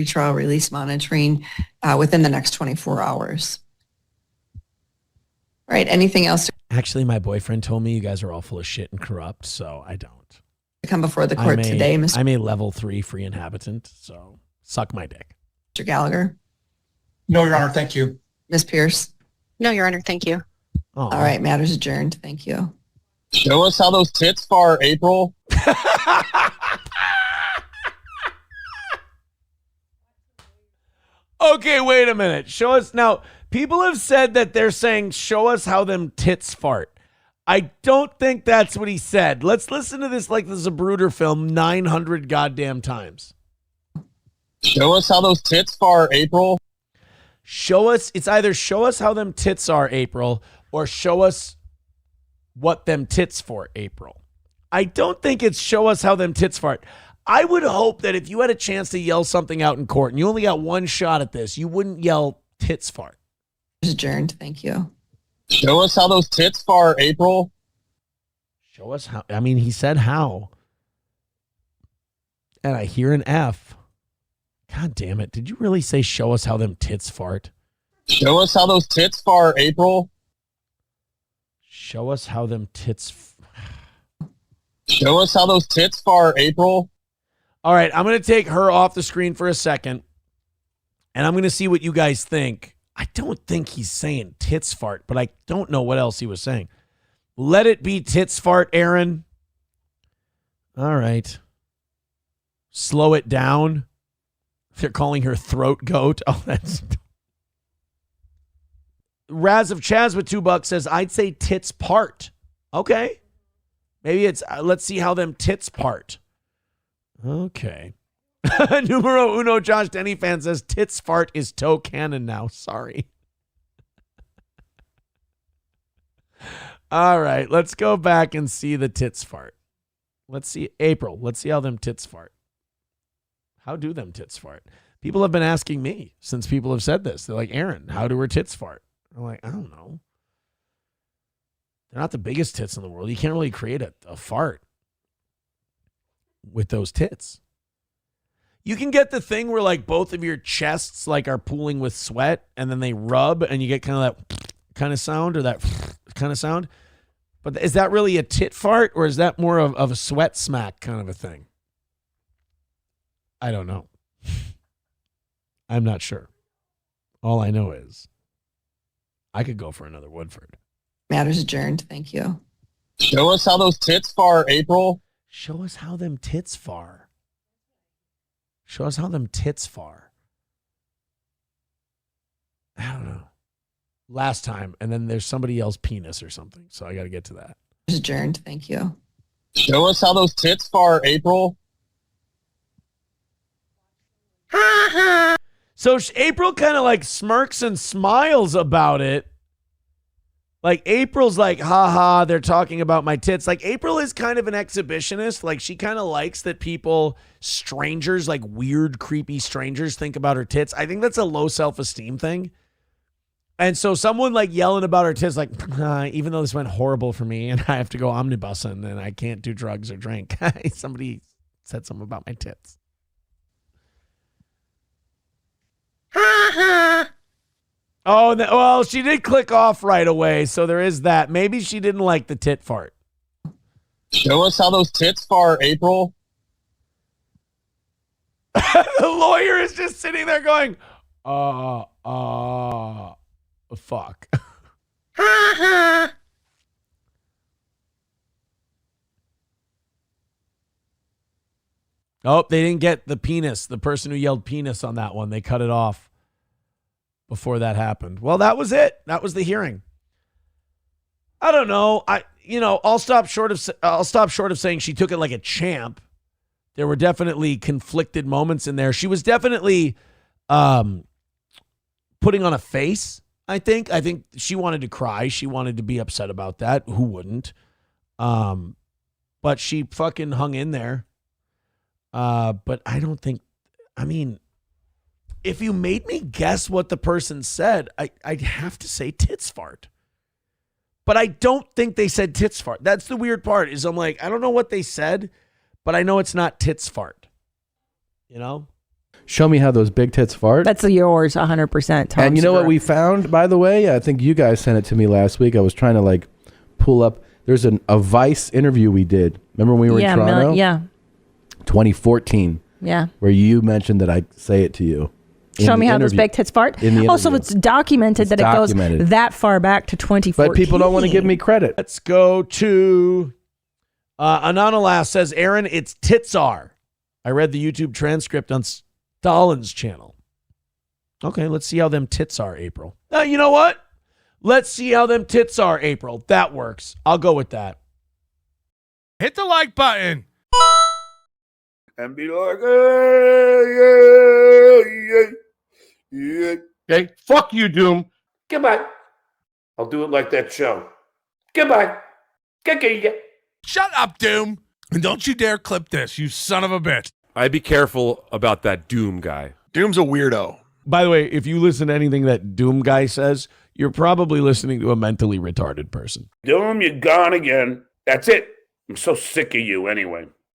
pretrial release monitoring within the next 24 hours. All right, anything else Actually, my boyfriend told me you guys are all full of shit and corrupt, so I don't. to come before the court today, Mr. I'm a level 3 free inhabitant, so suck my dick. Gallagher? No, Your Honor, thank you. Ms. Pierce? No, Your Honor, thank you. All right, matters adjourned. Thank you. Show us how those tits far, April. Okay, wait a minute. Show us now. People have said that they're saying, show us how them tits fart. I don't think that's what he said. Let's listen to this like this is a Zapruder film 900 goddamn times. Show us how those tits far, April. Show us, it's either show us how them tits are, April, or show us what them tits for, April. I don't think it's show us how them tits fart. I would hope that if you had a chance to yell something out in court and you only got one shot at this, you wouldn't yell tits fart. Adjourned. Thank you. Show us how those tits far, April. Show us how. I mean, he said how. And I hear an F. God damn it. Did you really say show us how them tits fart? Show us how those tits far, April. Show us how them tits. Show us how those tits far, April. All right, I'm going to take her off the screen for a second, and I'm going to see what you guys think. I don't think he's saying tits fart, but I don't know what else he was saying. Let it be tits fart, Aaron. All right. Slow it down. They're calling her throat goat. Oh, that's... Raz of Chaz with $2 says, I'd say tits part. Okay. Maybe it's, let's see how them tits part. Okay. Numero uno Josh Denny fan says, tits fart is toe cannon now. Sorry. All right. Let's go back and see the tits fart. Let's see. April. Let's see how them tits fart. How do them tits fart? People have been asking me since people have said this. They're like, Aaron, how do her tits fart? I'm like, I don't know. They're not the biggest tits in the world. You can't really create a fart with those tits. You can get the thing where like both of your chests like are pooling with sweat and then they rub and you get kind of that kind of sound or that kind of sound. But is that really a tit fart or is that more of a sweat smack kind of a thing? I don't know. I'm not sure. All I know is I could go for another Woodford. Matters adjourned. Thank you. Show us how those tits far, April. Show us how them tits far. Show us how them tits far. I don't know. Last time, and then there's somebody else penis or something. So I got to get to that. Adjourned. Thank you. Show us how those tits far, April. So April kind of like smirks and smiles about it. Like April's like, haha, they're talking about my tits. Like April is kind of an exhibitionist. Like she kind of likes that people, strangers, like weird, creepy strangers think about her tits. I think that's a low self-esteem thing. And so someone like yelling about her tits, like, even though this went horrible for me and I have to go omnibussing and I can't do drugs or drink. Somebody said something about my tits. Oh, well, she did click off right away, so there is that. Maybe she didn't like the tit fart. Show us how those tits far, April. The lawyer is just sitting there going, fuck. Oh, they didn't get the penis. The person who yelled penis on that one, they cut it off before that happened. Well, that was it. That was the hearing. I don't know. I'll stop short of saying she took it like a champ. There were definitely conflicted moments in there. She was definitely putting on a face, I think. I think she wanted to cry. She wanted to be upset about that. Who wouldn't? But she fucking hung in there. But I don't think, if you made me guess what the person said, I'd have to say tits fart. But I don't think they said tits fart. That's the weird part is I'm like, I don't know what they said, but I know it's not tits fart. You know? Show me how those big tits fart. That's yours, 100%. Tom And you know what Segura. we found, by the way? I think you guys sent it to me last week. I was trying to like pull up. There's a Vice interview we did. Remember when we were in Toronto? Yeah. 2014. Yeah. Where you mentioned that I say it to you. Show me how those big tits fart. In the Also, interview. it's documented that it goes that far back to 2014. But people don't want to give me credit. Let's go to Anonymous says, Aaron, it's tits are. I read the YouTube transcript on Stalin's channel. Okay, let's see how them tits are, April. You know what? Let's see how them tits are, April. That works. I'll go with that. Hit the like button. And be like, hey, yeah. Okay, fuck you, Doom. Goodbye. I'll do it like that show. Goodbye. Shut up, Doom. And don't you dare clip this, you son of a bitch. I'd be careful about that Doom guy. Doom's a weirdo. By the way, if you listen to anything that Doom guy says, you're probably listening to a mentally retarded person. Doom, you're gone again. That's it. I'm so sick of you anyway.